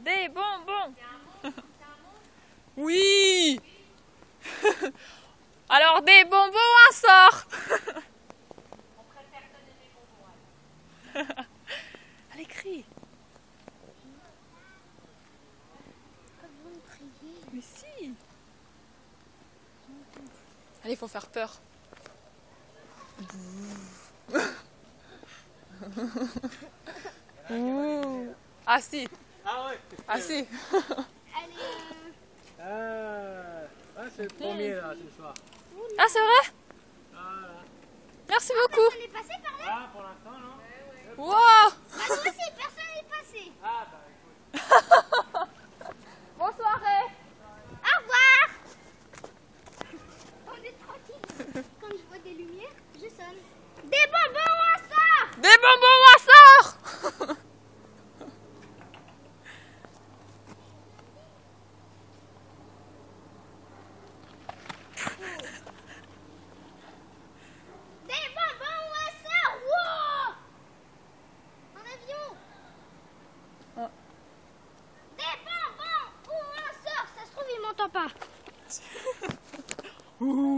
Des bonbons. Oui. Alors des bonbons, un sort. On préfère donner des bonbons. Allez, crie. Mais si. Allez, il faut faire peur. Ah si. Ah ouais. Ah si. C'est le premier là ce soir. Ah c'est vrai? Voilà. Merci beaucoup. On est passé par là? Ah pour l'instant non. Wow. Bah nous aussi, personne n'est passé. Ah bah écoute. Bonne soirée. Au revoir. On est tranquille. Quand je vois des lumières, je sonne. Des bonbons à sort. Des bonbons, un sort. Des bonbons à sort. Wow. Un avion. Ah. Des bonbons ou un sort. Ça se trouve, il m'entend pas. Ouh.